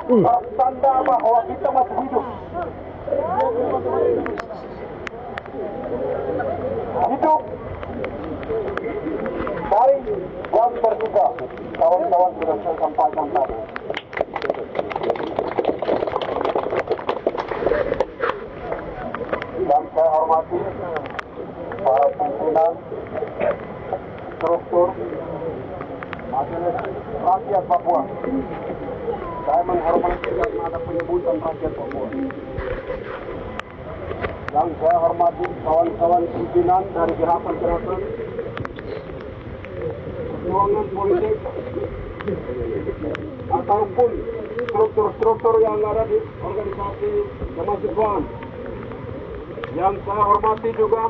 Tanda bahwa kita masih hidup. Hidup dari yang terbuka. Kawan-kawan sudah saya sampaikan tadi. Yang saya hormati para pimpinan, struktur, majelis rakyat Papua. Saya menghormati karena ada penyebutan rakyat Papua. Yang saya hormati kawan-kawan pimpinan dari gerakan-gerakan perjuangan politik ataupun struktur-struktur yang ada di organisasi kemahasiswaan. Yang saya hormati juga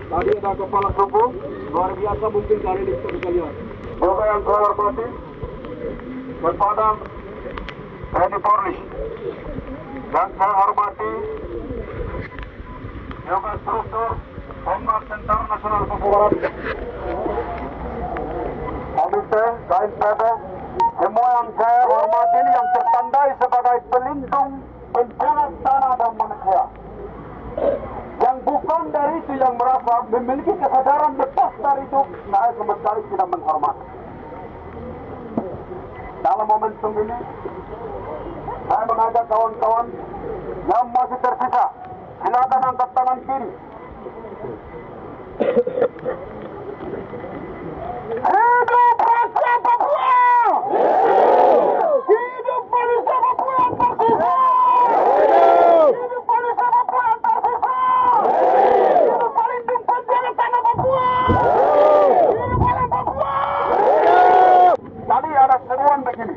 tadi ada kepala suku luar biasa, mungkin kali ini bisa lihat. Juga yang saya hormati kepada TNI Polri. Dan saya hormati juga struktur Komnas Tentara Nasional Papua, Komite, KNPB, semua yang saya hormati ini yang tertandai sebagai pelindung bencana tanah dan manusia. Yang bukan dari itu, yang merasa memiliki kesadaran lepas dari itu, saya sama sekali tidak menghormati. Dalam momentum ini, saya mengajak kawan-kawan yang masih tersisa, silakan angkat tangan kiri. Hidup rakyat Papua! Hidup manusia Papua yang tersisa! Hidup manusia Papua yang tersisa! Hidup pelindung penjara tanah Papua! Hidup alam Papua! Tadi ada seruan begini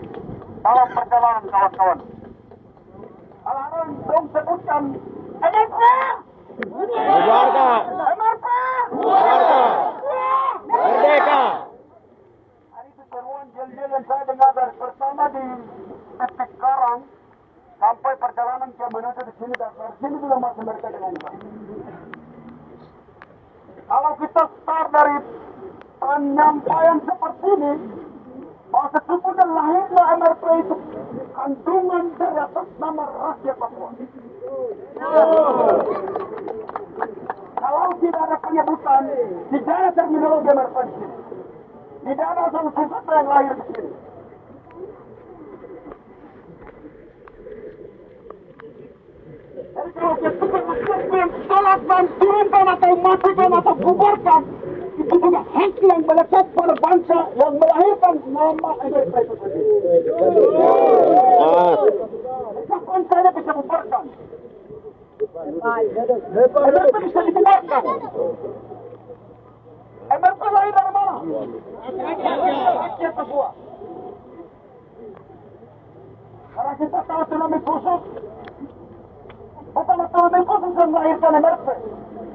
dalam perjalanan kawan-kawan. Alang-alang dong sebutkan MRP! Keluarga! MRP! Keluarga! Merdeka! Hari itu seruan jel-jel yang saya dengar dari pertama di titik Karang sampai perjalanan ke menuju di sini, dan dari sini juga masih mereka dengan saya. Kalau kita start dari penyampaian seperti ini, bahwa sesungguhnya lahirnya MRP itu kandungan dari atas nama rakyat Papua. Kalau tidak ada penyebutan, tidak ada terminologi MRP di sini. Tidak ada sesuatu yang lahir di sini. Jadi kalau kita yang sholatkan, turunkan atau matikan atau bubarkan, itu juga hak yang melekat pada bangsa yang melahirkan nama MRP itu sendiri. Kapan saya bisa bubarkan? MRP bisa dibubarkan. MRP lahir dari mana? Rakyat Papua. Karena kita tahu tsunami khusus, bukan tsunami khusus yang melahirkan MRP.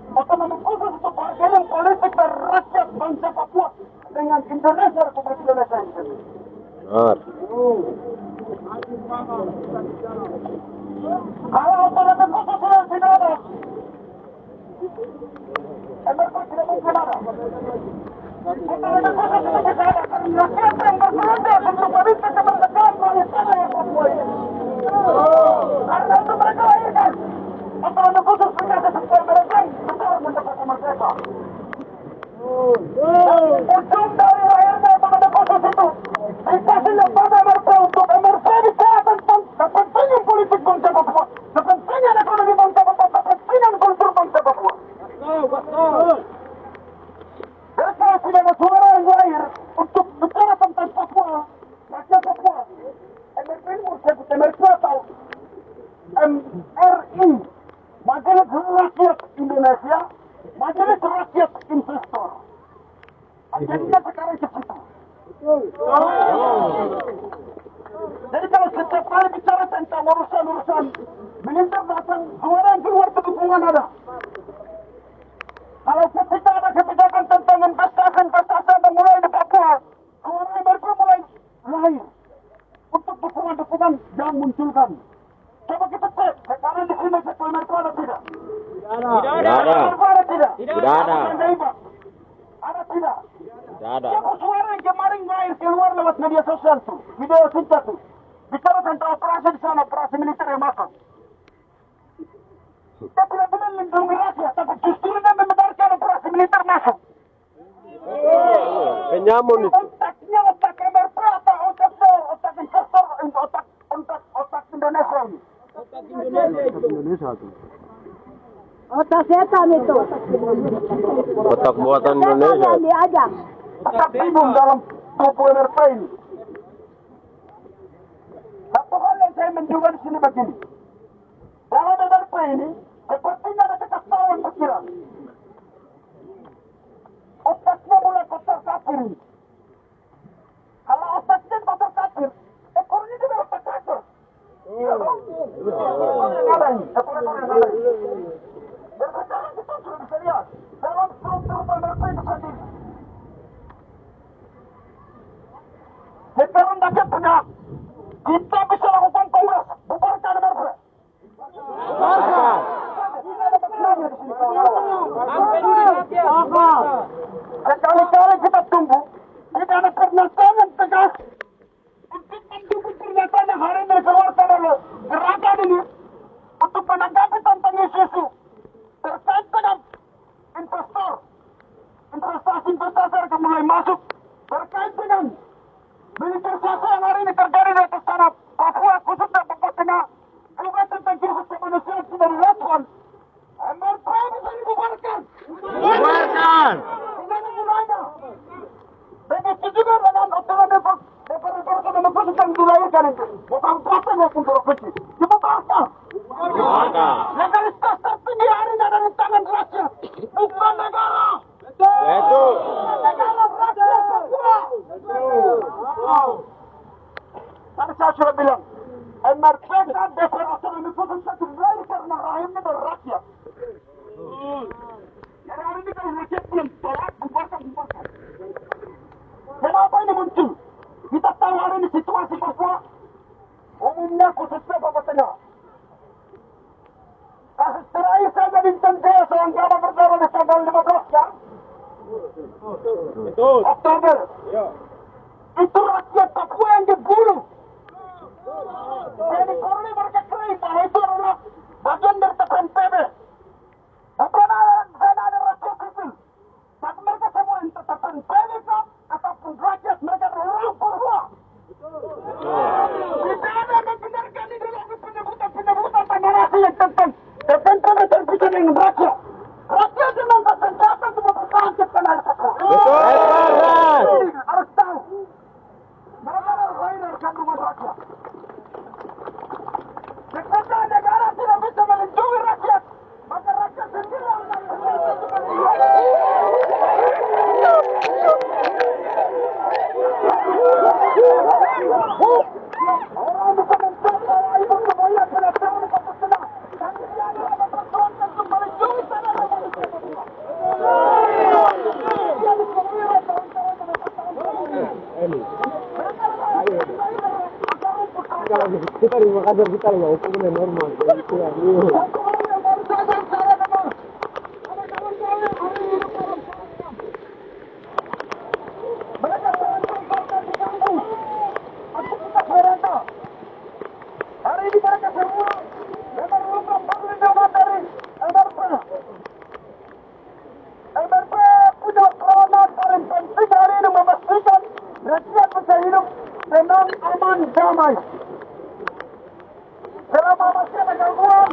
Otonomi khusus untuk pergaulan politik dan rakyat bangsa Papua dengan Indonesia, Republik Indonesia ini sendiri. Kalau otonomi khusus sudah tidak ada, MRP tidak mungkin ada. Otonomi khusus itu tidak ada, karena siapa yang berkehendak untuk politik kemerdekaan bagi tanah Papua ini. Karena itu mereka lahirkan otonomi khusus ternyata sesuai mereka betul mendapatkan merdeka. Ujung dari lahirnya otonomi khusus itu dikasihnya pada MRP untuk MRP bicara tentang kepentingan politik bangsa Papua, kepentingan ekonomi bangsa Papua, kepentingan kultur bangsa Papua. Jadi kalau tidak ada suara yang lahir untuk bicara tentang Papua, rakyat Papua, MRP ini mau sebut MRP atau MRI, Majelis Rakyat Indonesia, Majelis Rakyat Investor. Akhirnya sekarang ke situ. Jadi kalau setiap kali bicara tentang urusan-urusan militer datang, suara yang keluar itu dukungan ada. Kalau ketika ada kebijakan tentang investasi yang mulai di Papua, suara MRP mulai lahir untuk dukungan-dukungan yang munculkan. Coba kita cek, sekarang di sini ketua MRP ada tidak? Tidak ada. Ada tidak? Tidak ada. Ada tidak? Tidak ada. Siapa suara yang kemarin lahir keluar lewat media sosial tuh, video singkat tuh. bicara tentang operasi di sana, operasi militer yang masuk. Kita tidak boleh melindungi rakyat, tapi justru dia membenarkan operasi militer masuk. Penyamun itu. Otaknya otak MRP atau otak investor, otak Indonesia ini. Indonesia itu. Otak setan itu. Otak buatan Setan Indonesia. yang diajak. Otak bingung dalam tubuh MRP ini. Satu hal yang saya menduga di sini begini. Dalam MRP ini, sepertinya ada kekacauan pikiran. Otaknya mulai kotor kafir ini. Kalau otaknya kotor kafir, ekornya juga otak kafir. Ekornya yang ada ini. Dan sekarang kita sudah bisa lihat. Dalam struktur MRP itu sendiri. Sekarang rakyat punya. Kita bisa lakukan kongres. Bubarkan MRP. Tidak ada masalahnya di sini. Sekali-kali kita tunggu. Tidak ada pernyataan yang tegas. Untuk mendukung pernyataan yang hari ini keluarkan oleh gerakan ini. Untuk menanggapi tentang isu-isu terkait dengan investor. Investasi yang mulai masuk. Terkait dengan militerisasi yang hari ini terjadi di atas tanah Papua, khususnya Papua Tengah. Juga tentang krisis kemanusiaan sudah dilakukan. MRP bisa dibubarkan. Bubarkan. Tidak ada gunanya. Begitu juga dengan otonomi demokrasi yang dilahirkan itu. Bukan kuasa maupun korupsi. Dibubarkan. Bubarkan. Legalitas tertinggi hari ini ada di tangan rakyat. Bukan negara. Itu. Negara rakyat Papua. Tadi saya sudah bilang. MRP kan DPR otonomi khusus satu lagi karena rahimnya dari rakyat. Jadi hari ini kalau rakyat belum tolak, bubarkan. Kenapa ini muncul? Kita tahu hari ini situasi Papua, umumnya khususnya Papua Tengah. Kasus terakhir saja di Jaya seorang jama berdarah di tanggal 15 ya? Oktober. Itu rakyat Papua yang dibunuh. Jadi Korni mereka klaim bahwa itu adalah bagian dari TPNPB. Bukan ada rakyat sipil. Tapi mereka semua yang TPNPB ataupun rakyat mereka adalah orang Papua. Tidak ada yang membenarkan ideologi penyebutan narasi yang tentang TPNPB terpisah dengan rakyat. Rakyat yang mengangkat senjata untuk mempertahankan tanah Papua. Harus tahu. Mereka adalah lain dari kandungan rakyat. Jika negara tidak bisa melindungi rakyat, maka rakyat sendiri yang akan orang bisa mencapai ibu semuanya pada tahun Papua. Tapi dia adalah persoalan untuk melindungi tanah manusia Papua. Dia disebut Kita di Makassar kita nggak hukumnya normal. Hari ini mereka semua memerlukan perlindungan dari MRP. MRP punya peranan paling penting hari ini memastikan rakyat bisa hidup tenang, aman, damai. Selama masih ada gangguan,